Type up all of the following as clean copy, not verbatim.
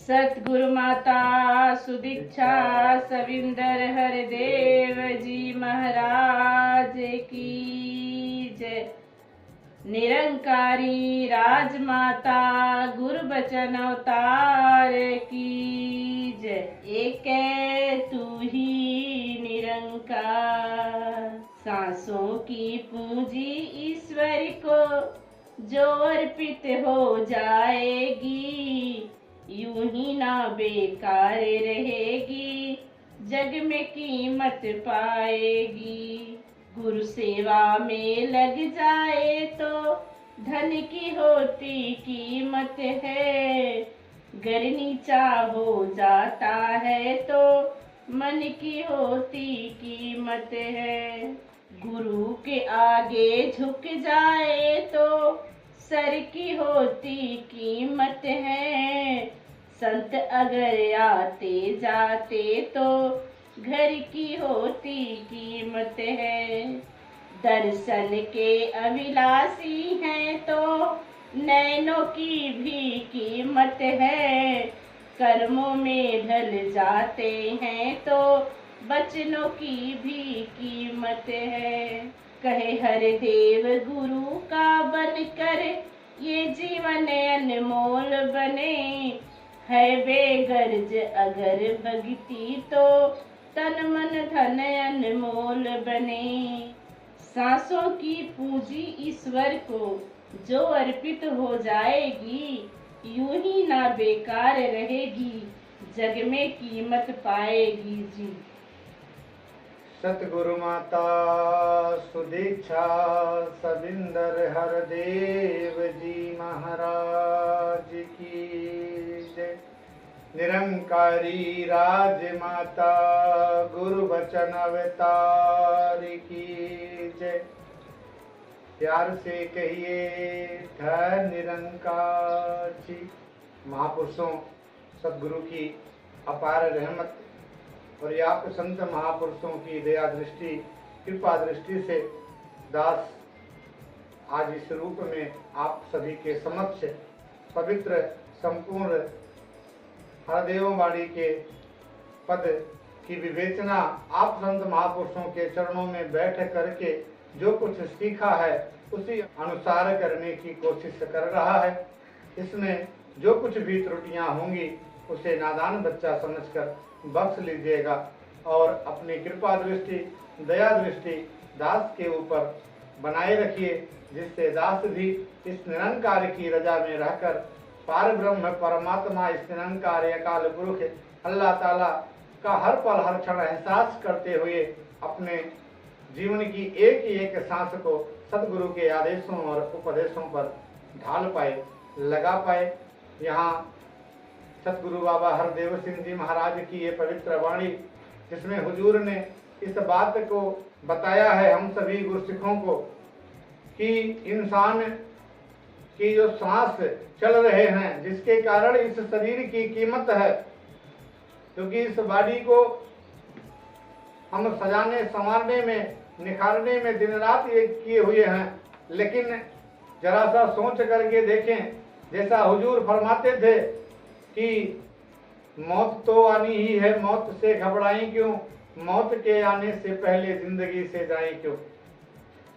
सतगुरु माता सुदीक्षा सविंदर हरदेव जी महाराज की जय। निरंकारी राजमाता गुरु बचन अवतार की जय। एक तू ही निरंकार। सांसों की पूंजी ईश्वर को जो अर्पित हो जाएगी, यूं ही ना बेकार रहेगी, जग में कीमत पाएगी। गुरु सेवा में लग जाए तो धन की होती कीमत है, गर नीचा हो जाता है तो मन की होती कीमत है। गुरु के आगे झुक जाए तो सर की होती कीमत है, संत अगर आते जाते तो घर की होती कीमत है। दर्शन के अभिलाषी हैं तो नैनों की भी कीमत है, कर्मों में ढल जाते हैं तो बचनों की भी कीमत है। कहे हर देव गुरु का बनकर ये जीवन अनमोल बने, है बेगर्ज अगर भक्ति तो तन मन धन अनमोल बने। सांसों की पूंजी ईश्वर को जो अर्पित हो जाएगी, यूं ही ना बेकार रहेगी, जग में कीमत पाएगी जी। सतगुरु माता सुदीक्षा सविंदर हरदेव जी महाराज की जय। निरंकारी राजमाता गुरु बचन अवतार की जय। प्यार से कहिए धन निरंकार जी। महापुरुषों सतगुरु की अपार रहमत और आप संत महापुरुषों की दया दृष्टि कृपा दृष्टि से दास आज इस रूप में आप सभी के समक्ष पवित्र संपूर्ण हरदेव वाणी के पद की विवेचना आप संत महापुरुषों के चरणों में बैठ करके जो कुछ सीखा है उसी अनुसार करने की कोशिश कर रहा है। इसमें जो कुछ भी त्रुटियां होंगी उसे नादान बच्चा समझकर बख्श लीजिएगा और अपनी कृपा दृष्टि दया दृष्टि दास के ऊपर बनाए रखिए, जिससे दास भी इस निरंकार की रजा में रहकर पार ब्रह्म परमात्मा इस निरंकार अकाल पुरुष अल्लाह ताला का हर पल हर क्षण एहसास करते हुए अपने जीवन की एक एक सांस को सतगुरु के आदेशों और उपदेशों पर ढाल पाए, लगा पाए। यहाँ सतगुरु बाबा हरदेव सिंह जी महाराज की ये पवित्र वाणी जिसमें हुजूर ने इस बात को बताया है हम सभी गुरसिखों को कि इंसान की जो सांस चल रहे हैं जिसके कारण इस शरीर की कीमत है, क्योंकि इस बॉडी को हम सजाने संवारने में निखारने में दिन रात ये किए हुए हैं, लेकिन जरा सा सोच करके देखें जैसा हुजूर फरमाते थे कि मौत तो आनी ही है, मौत से घबराएं क्यों, मौत के आने से पहले जिंदगी से जाएं क्यों।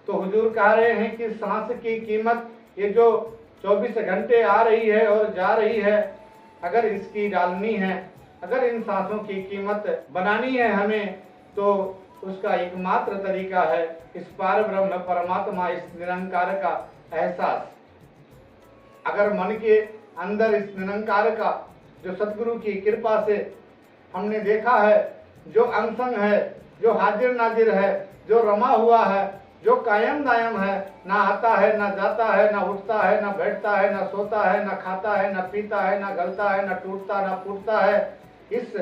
तो हुजूर कह रहे हैं कि सांस की कीमत ये जो 24 घंटे आ रही है और जा रही है, अगर इसकी डालनी है, अगर इन सांसों की कीमत बनानी है हमें, तो उसका एकमात्र तरीका है इस पार ब्रह्म परमात्मा इस निरंकार का एहसास। अगर मन के अंदर इस निरंकार का जो सतगुरु की कृपा से हमने देखा है, जो अंगसंग है, जो हाजिर नाजिर है, जो रमा हुआ है, जो कायम दायम है, ना आता है ना जाता है, ना उठता है ना बैठता है, ना सोता है ना खाता है, ना पीता है ना गलता है, ना टूटता ना फूटता है, इस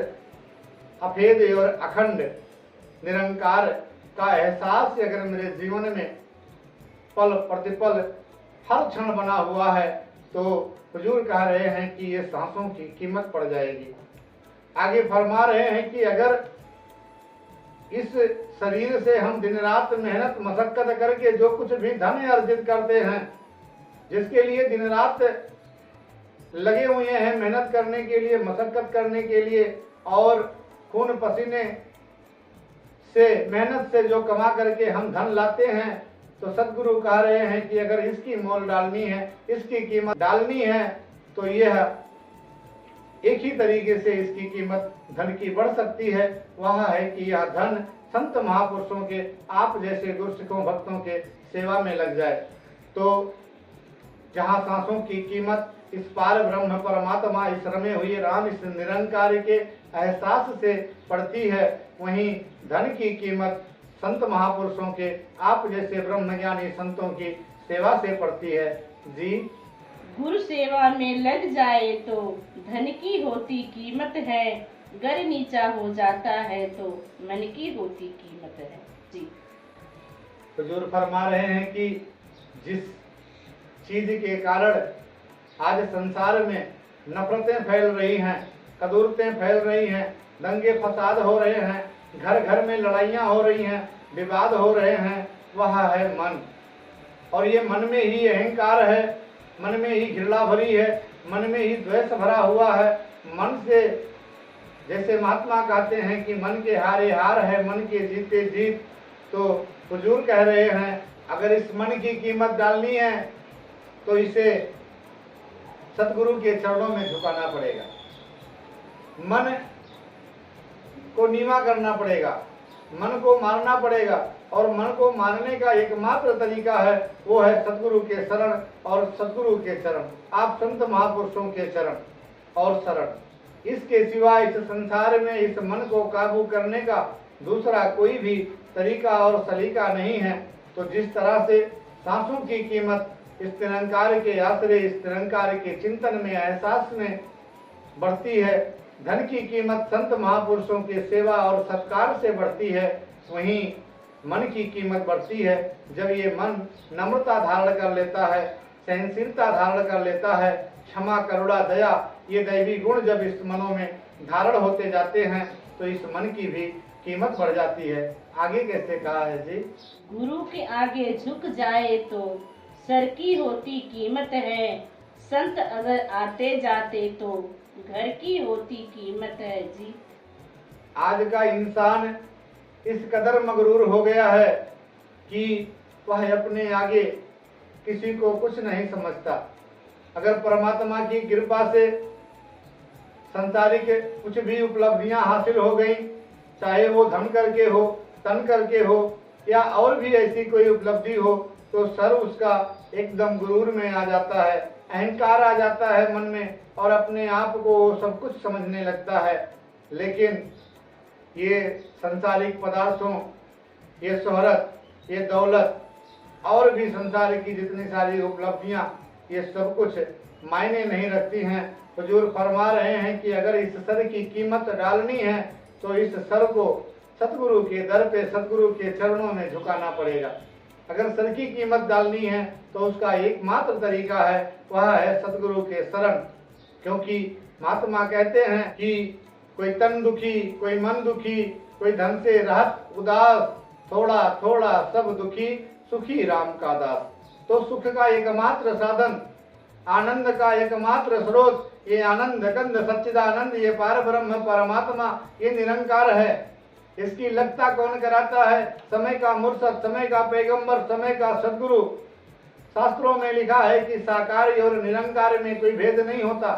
अभेद और अखंड निरंकार का एहसास अगर मेरे जीवन में पल प्रतिपल हर क्षण बना हुआ है तो हुजूर कह रहे हैं कि ये सांसों की कीमत पड़ जाएगी। आगे फरमा रहे हैं कि अगर इस शरीर से हम दिन रात मेहनत मशक्कत करके जो कुछ भी धन अर्जित करते हैं, जिसके लिए दिन रात लगे हुए हैं मेहनत करने के लिए, मशक्कत करने के लिए, और खून पसीने से, मेहनत से जो कमा करके हम धन लाते हैं, तो सदगुरु कह रहे हैं कि अगर इसकी मोल डालनी है, इसकी कीमत डालनी है, तो यह एक ही तरीके से इसकी कीमत धन की बढ़ सकती है। वह है कि यह धन संत महापुरुषों के, आप जैसे गुरसिखों भक्तों के सेवा में लग जाए। तो जहाँ सांसों की कीमत इस पार ब्रह्म परमात्मा, इस रमे हुए राम, इस निरंकार के एहसास से पड़ती है, वहीं धन की कीमत संत महापुरुषों के, आप जैसे ब्रह्मज्ञानी संतों की सेवा से पड़ती है। जी, गुरु सेवा में लग जाए तो धन की होती कीमत है, गर नीचा हो जाता है तो मन की होती कीमत है। जी, हुजूर फरमा रहे हैं कि जिस चीज के कारण आज संसार में नफरतें फैल रही हैं, कदूरतें फैल रही हैं, दंगे फसाद हो रहे हैं, घर घर में लड़ाइयाँ हो रही हैं, विवाद हो रहे हैं, वह है मन। और ये मन में ही अहंकार है, मन में ही घृणा भरी है, मन में ही द्वेष भरा हुआ है। मन से, जैसे महात्मा कहते हैं कि मन के हारे हार है, मन के जीते जीत। तो हुजूर कह रहे हैं अगर इस मन की कीमत डालनी है तो इसे सतगुरु के चरणों में झुकाना पड़ेगा, मन को नीवा करना पड़ेगा, मन को मारना पड़ेगा। और मन को मारने का एकमात्र तरीका है, वो है सतगुरु के शरण और सतगुरु के चरण, आप संत महापुरुषों के चरण और शरण। इसके सिवा इस संसार में इस मन को काबू करने का दूसरा कोई भी तरीका और सलीका नहीं है। तो जिस तरह से सांसों की कीमत इस निरंकार के आश्रय, इस निरंकार के चिंतन में, एहसास में बढ़ती है, धन की कीमत संत महापुरुषों की सेवा और सत्कार से बढ़ती है, वहीं मन की कीमत बढ़ती है जब ये मन नम्रता धारण कर लेता है, सहनशीलता धारण कर लेता है, क्षमा, करुणा, दया, ये दैवी गुण जब इस मनों में धारण होते जाते हैं तो इस मन की भी कीमत बढ़ जाती है। आगे कैसे कहा है जी? गुरु के आगे झुक जाए तो सर की होती कीमत है, संत अगर आते जाते तो घर की होती कीमत है। जी, आज का इंसान इस कदर मगरूर हो गया है कि वह अपने आगे किसी को कुछ नहीं समझता। अगर परमात्मा की कृपा से संसारिक कुछ भी उपलब्धियां हासिल हो गई, चाहे वो धन करके हो, तन करके हो, या और भी ऐसी कोई उपलब्धि हो, तो सर उसका एकदम गुरूर में आ जाता है, अहंकार आ जाता है मन में, और अपने आप को सब कुछ समझने लगता है। लेकिन ये संसारिक पदार्थों, ये शोहरत, ये दौलत और भी संसार की जितनी सारी उपलब्धियां, ये सब कुछ मायने नहीं रखती हैं। हुजूर फरमा रहे हैं कि अगर इस सर की कीमत डालनी है तो इस सर को सतगुरु के दर पे, सतगुरु के चरणों में झुकाना पड़ेगा। अगर सर की कीमत डालनी है तो उसका एकमात्र तरीका है, वह है सतगुरु के शरण। क्योंकि महात्मा कहते हैं कि कोई तन दुखी, कोई मन दुखी, कोई धन से रहत उदास, थोड़ा थोड़ा सब दुखी, सुखी राम का दास। तो सुख का एकमात्र साधन, आनंद का एकमात्र स्रोत, ये आनंद कंद सच्चिदानंद, ये पार ब्रह्म परमात्मा, ये निरंकार है। इसकी लगता कौन कराता है? समय का मुर्शद, समय का पैगंबर, समय का सदगुरु। शास्त्रों में लिखा है कि साकार और निरंकार में कोई भेद नहीं होता।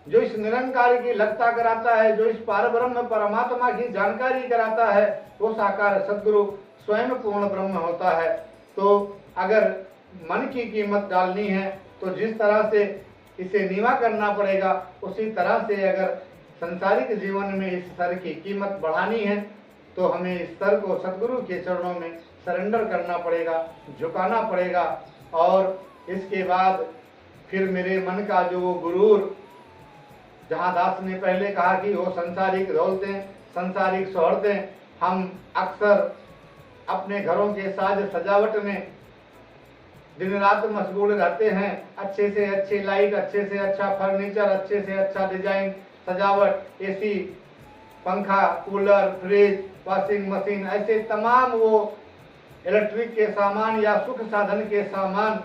जो इस निरंकार की लगता कराता है, जो इस पार ब्रह्म परमात्मा की जानकारी कराता है, वो साकार सदगुरु स्वयं पूर्ण ब्रह्म होता है। तो अगर मन की कीमत डालनी है तो जिस तरह से इसे नीवा करना पड़ेगा, उसी तरह से अगर संसारिक जीवन में इस सर की कीमत बढ़ानी है तो हमें इस सर को सतगुरु के चरणों में सरेंडर करना पड़ेगा, झुकाना पड़ेगा। और इसके बाद फिर मेरे मन का जो वो गुरूर, जहाँ दास ने पहले कहा कि वो संसारिक दौलतें, संसारिक शोहरतें, हम अक्सर अपने घरों के साज सजावट में दिन रात मशगूल रहते हैं। अच्छे से अच्छी लाइट, अच्छे से अच्छा फर्नीचर, अच्छे से अच्छा डिजाइन, सजावट, एसी, पंखा, कूलर, फ्रिज, वॉशिंग मशीन, ऐसे तमाम वो इलेक्ट्रिक के सामान या सुख साधन के सामान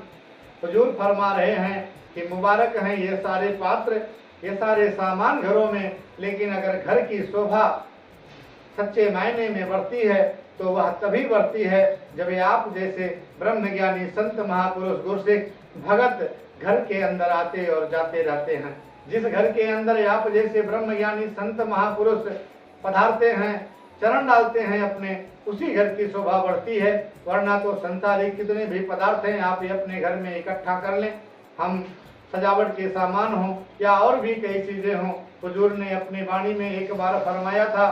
हुजूर फरमा रहे हैं कि मुबारक हैं ये सारे पात्र, ये सारे सामान घरों में, लेकिन अगर घर की शोभा सच्चे मायने में बढ़ती है तो वह तभी बढ़ती है जब ये आप जैसे ब्रह्मज्ञानी संत महापुरुष गुरसिख भगत घर के अंदर आते और जाते रहते हैं। जिस घर के अंदर आप जैसे ब्रह्मज्ञानी संत महापुरुष पधारते हैं, चरण डालते हैं अपने, उसी घर की शोभा बढ़ती है। वरना तो संसारिक कितने भी पदार्थ हैं आप ये अपने घर में इकट्ठा कर लें, हम सजावट के सामान हो या और भी कई चीजें हों। हुजूर ने अपनी वाणी में एक बार फरमाया था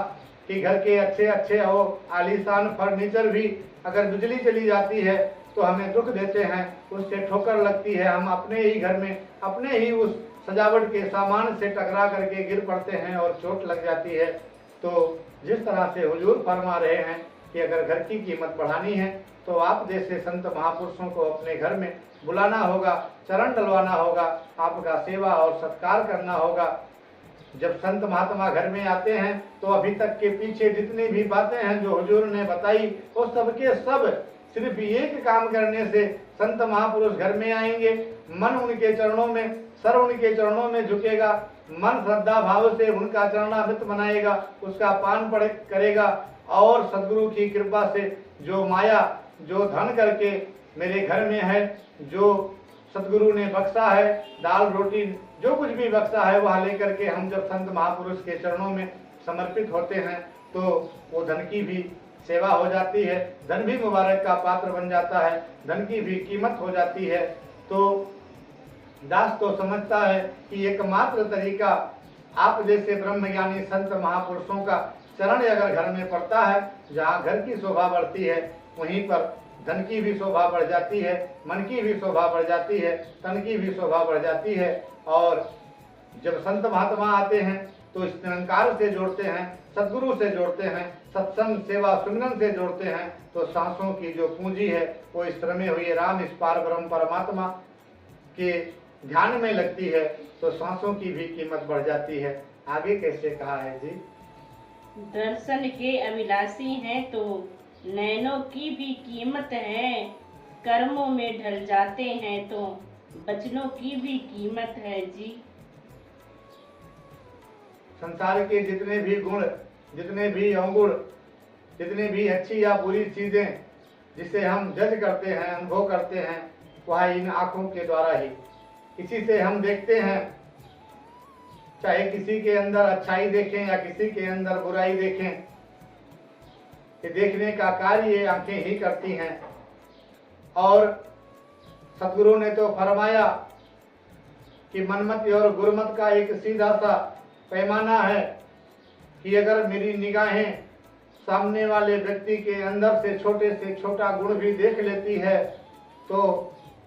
कि घर के अच्छे अच्छे और आलीशान फर्नीचर भी अगर बिजली चली जाती है तो हमें दुख देते हैं, उससे ठोकर लगती है, हम अपने ही घर में अपने ही उस सजावट के सामान से टकरा करके गिर पड़ते हैं और चोट लग जाती है। तो जिस तरह से हुजूर फरमा रहे हैं कि अगर घर की कीमत बढ़ानी है तो आप जैसे संत महापुरुषों को अपने घर में बुलाना होगा, चरण डलवाना होगा, आपका सेवा और सत्कार करना होगा। जब संत महात्मा घर में आते हैं तो अभी तक के पीछे जितनी भी बातें हैं जो हुजूर ने बताई वो सबके सब सिर्फ एक काम करने से संत महापुरुष घर में आएंगे, मन उनके चरणों में, सर उनके चरणों में झुकेगा, मन श्रद्धा भाव से उनका चरणामृत बनाएगा, उसका पान पड़ करेगा और सदगुरु की कृपा से जो माया जो धन करके मेरे घर में है, जो सदगुरु ने बख्शा है, दाल रोटी जो कुछ भी बख्शा है वह लेकर के हम जब संत महापुरुष के चरणों में समर्पित होते हैं तो वो धन की भी सेवा हो जाती है, धन भी मुबारक का पात्र बन जाता है, धन की भी कीमत हो जाती है। तो दास तो समझता है कि एकमात्र तरीका आप जैसे ब्रह्मज्ञानी संत महापुरुषों का चरण अगर घर में पड़ता है, जहाँ घर की शोभा बढ़ती है वहीं पर धन की भी शोभा बढ़ जाती है, मन की भी शोभा बढ़ जाती है, तन की भी शोभा बढ़ जाती है। और जब संत महात्मा आते हैं तो इस निरंकार से जोड़ते हैं, सदगुरु से जोड़ते हैं, सत्संग सेवा सुमिरन से जोड़ते हैं, तो सांसों की जो पूंजी है वो इस रमे हुए राम इस पार ब्रह्म परमात्मा के ध्यान में लगती है तो सांसों की भी कीमत बढ़ जाती है। आगे कैसे कहा है जी? दर्शन के अभिलाषी हैं तो नैनों की भी कीमत है, कर्मों में ढल जाते हैं तो वचनों की भी कीमत है जी। संसार के जितने भी गुण, जितने भी अवगुण, जितनी भी अच्छी या बुरी चीजें जिसे हम जज करते हैं, अनुभव करते हैं, वह इन आंखों के द्वारा ही, इसी से हम देखते हैं। चाहे किसी के अंदर अच्छाई देखें या किसी के अंदर बुराई देखें, कि देखने का कार्य ये आंखें ही करती हैं। और सतगुरु ने तो फरमाया कि मनमत और गुरमत का एक सीधा सा पैमाना है कि अगर मेरी निगाहें सामने वाले व्यक्ति के अंदर से छोटा गुण भी देख लेती है तो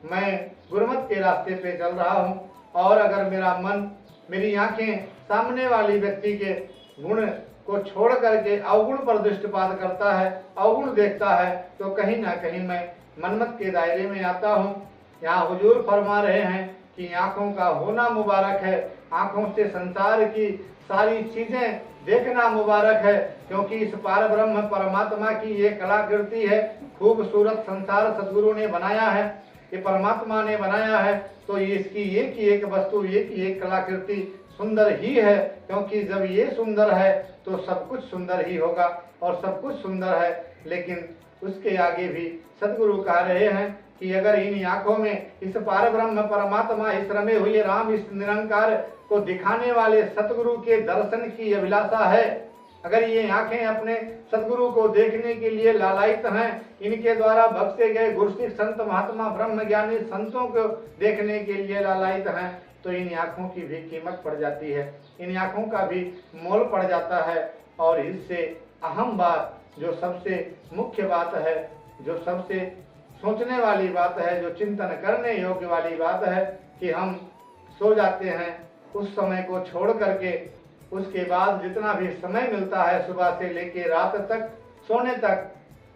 मैं गुरमत के रास्ते पे चल रहा हूँ, और अगर मेरा मन, मेरी आंखें सामने वाली व्यक्ति के गुण को छोड़ करके अवगुण पर दृष्टिपात करता है, अवगुण देखता है, तो कहीं ना कहीं मैं मनमत के दायरे में आता हूँ। यहाँ हुजूर फरमा रहे हैं कि आंखों का होना मुबारक है, आंखों से संसार की सारी चीजें देखना मुबारक है, क्योंकि इस पार ब्रह्म परमात्मा की ये कलाकृति है, खूबसूरत संसार सदगुरु ने बनाया है, ये परमात्मा ने बनाया है, तो ये इसकी एक ही एक वस्तु, एक ही एक कलाकृति सुंदर ही है, क्योंकि जब ये सुंदर है तो सब कुछ सुंदर ही होगा, और सब कुछ सुंदर है। लेकिन उसके आगे भी सदगुरु कह रहे हैं कि अगर इन आंखों में इस पार ब्रह्म परमात्मा, इस रमे हुए राम, इस निरंकार को दिखाने वाले सतगुरु के दर्शन की अभिलाषा है, अगर ये आंखें अपने सदगुरु को देखने के लिए लालायित हैं, इनके द्वारा बख्शे गए गुरसिख संत महात्मा ब्रह्म ज्ञानी संतों को देखने के लिए लालायित हैं, तो इन आंखों की भी कीमत पड़ जाती है, इन आंखों का भी मोल पड़ जाता है। और इससे अहम बात, जो सबसे मुख्य बात है, जो सबसे सोचने वाली बात है, जो चिंतन करने योग्य वाली बात है कि हम सो जाते हैं, उस समय को छोड़ करके उसके बाद जितना भी समय मिलता है सुबह से लेके रात तक, सोने तक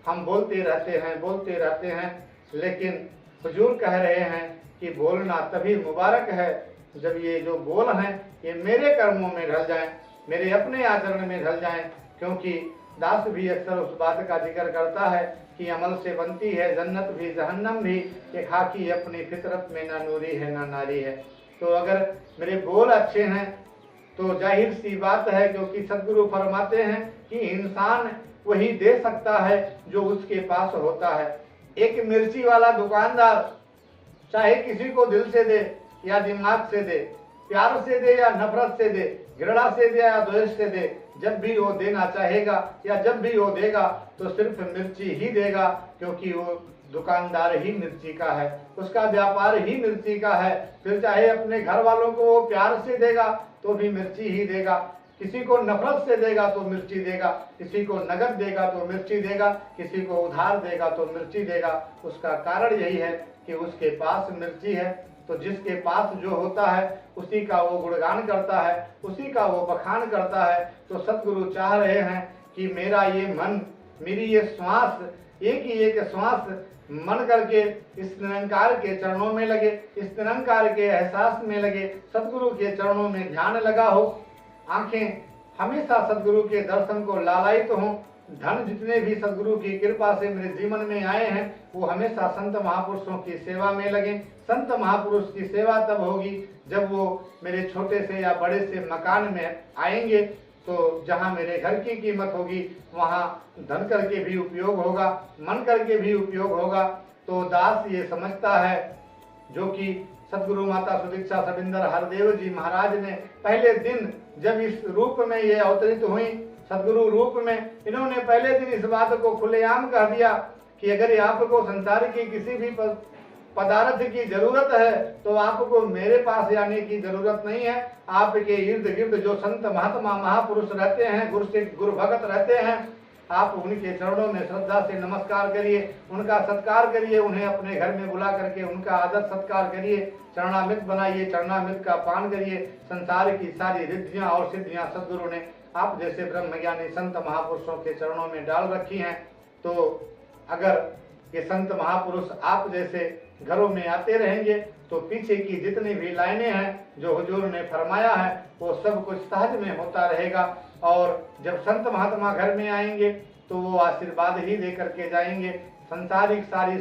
हम बोलते रहते हैं। लेकिन हुजूर कह रहे हैं कि बोलना तभी मुबारक है जब ये जो बोल हैं ये मेरे कर्मों में ढल जाएं, मेरे अपने आचरण में ढल जाएं, क्योंकि दास भी अक्सर उस बात का जिक्र करता है कि अमल से बनती है जन्नत भी जहन्नम भी, कि खाकी अपनी फितरत में ना नूरी है ना नारी है। तो अगर मेरे बोल अच्छे हैं तो जाहिर सी बात है, क्योंकि सदगुरु फरमाते हैं कि इंसान वही दे सकता है जो उसके पास होता है। एक मिर्ची वाला दुकानदार चाहे किसी को दिल से दे या दिमाग से दे, प्यार से दे या नफरत से दे, घृणा से दे या द्वेष से दे, जब भी वो देना चाहेगा या जब भी वो देगा तो सिर्फ मिर्ची ही देगा, क्योंकि वो दुकानदार ही मिर्ची का है, उसका व्यापार ही मिर्ची का है। फिर चाहे अपने घर वालों को वो प्यार से देगा तो भी मिर्ची ही देगा, किसी को नफरत से देगा तो मिर्ची देगा, किसी को नगद देगा तो मिर्ची देगा, किसी को उधार देगा तो मिर्ची देगा। उसका कारण यही है कि उसके पास मिर्ची है। तो जिसके पास जो होता है उसी का वो गुणगान करता है, उसी का वो बखान करता है। तो सतगुरु चाह रहे हैं कि मेरा ये मन, मेरी ये श्वास, एक ही एक श्वास मन करके इस निरंकार के चरणों में लगे, इस निरंकार के एहसास में लगे, सतगुरु के चरणों में ध्यान लगा हो। आंखें हमेशा सतगुरु के दर्शन को लालायित हों। धन जितने भी सतगुरु की कृपा से मेरे जीवन में आए हैं वो हमेशा संत महापुरुषों की सेवा में लगे। संत महापुरुष की सेवा तब होगी जब वो मेरे छोटे से या बड़े से मकान में आएंगे, तो जहाँ मेरे घर की कीमत होगी वहाँ धन करके भी उपयोग होगा, मन करके भी उपयोग होगा। तो दास ये समझता है, जो कि सतगुरु माता सुदीक्षा सविंदर हरदेव जी महाराज ने पहले दिन जब इस रूप में ये अवतरित हुई, सतगुरु रूप में, इन्होंने पहले दिन इस बात को खुलेआम कह दिया कि अगर आपको संसार की किसी भी पदार्थ की जरूरत है तो आपको मेरे पास आने की जरूरत नहीं है। आपके इर्द गिर्द जो संत महात्मा महापुरुष रहते हैं, गुरु भगत रहते हैं, आप उनके चरणों में श्रद्धा से नमस्कार करिए, उनका सत्कार करिए, उन्हें अपने घर में बुला करके उनका आदर सत्कार करिए, चरणामृत बनाइए, चरणामृत का पान करिए। संसार की सारी रिद्धियां और सिद्धियां सदगुरु ने आप जैसे ब्रह्मज्ञानी संत महापुरुषों के चरणों में डाल रखी हैं। तो अगर ये संत महापुरुष आप जैसे घरों में आते रहेंगे तो पीछे की जितनी भी लाइनें हैं जो हुजूर ने फरमाया है वो सब कुछ सहज में होता रहेगा। और जब संत महात्मा घर में आएंगे तो वो आशीर्वाद ही दे करके जाएंगे। संसारिक सारी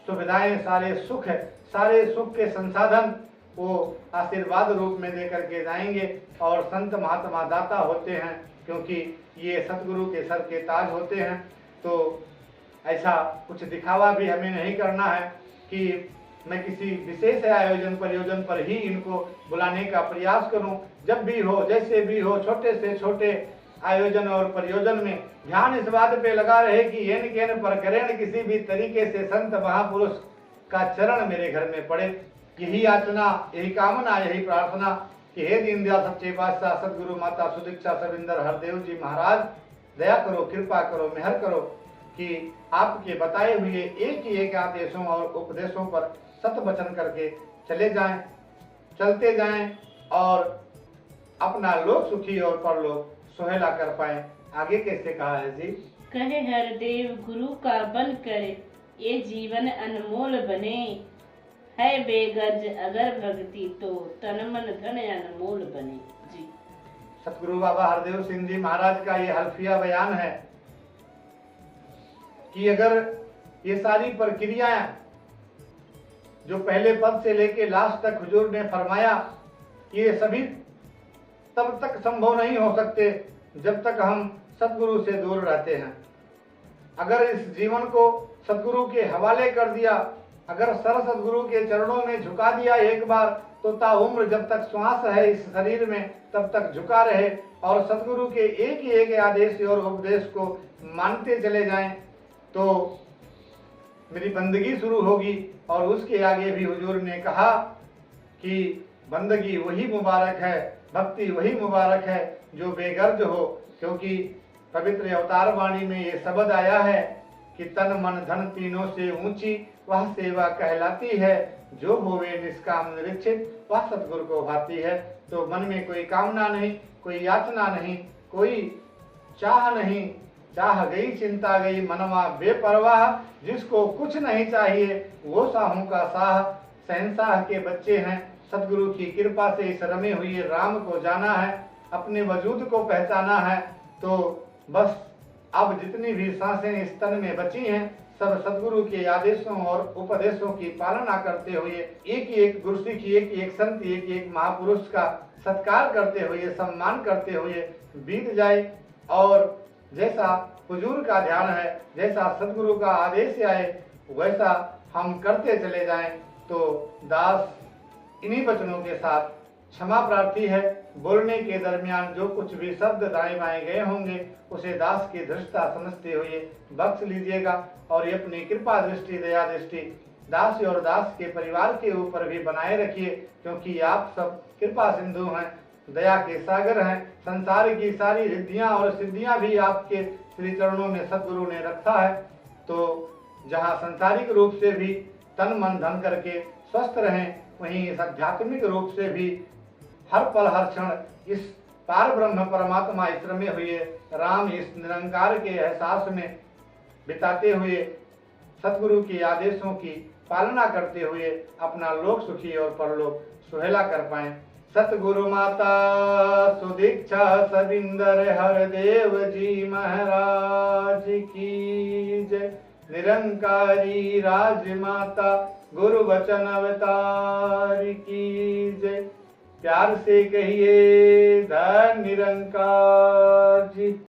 सुविधाएं, सारे सुख के संसाधन वो आशीर्वाद रूप में दे करके जाएंगे। और संत महात्मा दाता होते हैं, क्योंकि ये सतगुरु के सर के ताज होते हैं। तो ऐसा कुछ दिखावा भी हमें नहीं करना है कि मैं किसी विशेष आयोजन प्रयोजन पर ही इनको बुलाने का प्रयास करूं। जब भी हो, जैसे भी हो, छोटे से छोटे आयोजन और प्रयोजन में ध्यान इस बात पे लगा रहे कि एन केन पर करें किसी भी तरीके से संत महापुरुष का चरण मेरे घर में पड़े। यही याचना, यही कामना, यही प्रार्थना कि हे दीनदयाल सच्चे पातशाह सतगुरु माता सुदीक्षा सविंदर हरदेव जी महाराज, दया करो, कृपा करो, मेहर करो कि आपके बताए हुए एक ही एक आदेशों और उपदेशों पर सत वचन करके चले जाएं, चलते जाएं और अपना लोक सुखी और परलोक सुहेला कर पाए। आगे कैसे कहा है जी? कहे हरदेव गुरु का बन करे ये जीवन अनमोल बने, है बेगर्ज अगर भक्ति तो तन मन धन अनमोल बने। जी, सतगुरु बाबा हरदेव सिंह जी महाराज का ये हल्फिया बयान है कि अगर ये सारी प्रक्रियाएं जो पहले पद से लेके लास्ट तक हुजूर ने फरमाया, ये सभी तब तक संभव नहीं हो सकते जब तक हम सतगुरु से दूर रहते हैं। अगर इस जीवन को सतगुरु के हवाले कर दिया, अगर सर सतगुरु के चरणों में झुका दिया एक बार, तो ताउम्र जब तक श्वास है इस शरीर में तब तक झुका रहे और सतगुरु के एक ही एक आदेश और उपदेश को मानते चले जाएं, तो मेरी बंदगी शुरू होगी। और उसके आगे भी हुजूर ने कहा कि बंदगी वही मुबारक है, भक्ति वही मुबारक है जो बेगर्ज हो, क्योंकि पवित्र अवतार वाणी में ये शब्द आया है कि तन मन धन तीनों से ऊंची वह सेवा कहलाती है, जो होवे निष्काम निरीक्षित वह सतगुरु को भाती है। तो मन में कोई कामना नहीं, कोई याचना नहीं, कोई चाह नहीं, चाह गई चिंता गई मनवा बेपरवाह, जिसको कुछ नहीं चाहिए वो साहों का साह। शहंशाह के बच्चे हैं, सतगुरु की कृपा से इस रमे हुए राम को जाना है, अपने वजूद को पहचाना है। तो बस अब जितनी भी सांसें इस तन में बची हैं, सब सदगुरु के आदेशों और उपदेशों की पालना करते हुए एक एक गुरुसी की, एक संत, एक महापुरुष का सत्कार करते हुए, सम्मान करते हुए बीत जाए। और जैसा हुजूर का ध्यान है, जैसा सदगुरु का आदेश आए, वैसा हम करते चले जाएं। तो दास इन्हीं वचनों के साथ क्षमा प्रार्थी है। बोलने के दरमियान जो कुछ भी शब्द दाएं बाएं गए होंगे उसे दास की धृष्टता समझते हुए बख्श लीजिएगा। और ये अपनी कृपा दृष्टि, दया दृष्टि दास और दास के परिवार के ऊपर भी बनाए रखिए, क्योंकि आप सब कृपा सिंधु हैं, दया के सागर हैं। संसार की सारी रिद्धियां और सिद्धियां भी आपके श्री चरणों में सदगुरु ने रखा है। तो जहाँ सांसारिक रूप से भी तन मन धन करके स्वस्थ रहें, वहीं इस आध्यात्मिक रूप से भी हर पल हर क्षण इस पार ब्रह्म परमात्मा ईश्वर में हुए राम, इस निरंकार के एहसास में बिताते हुए सतगुरु के आदेशों की पालना करते हुए अपना लोक सुखी और परलोक सुहेला कर पाए। सतगुरु माता सुदीक्षा सविंदर हरदेव जी महाराज की जय। निरंकारी राजमाता गुरु वचन अवतार की जय। प्यार से कहिए धन निरंकार जी।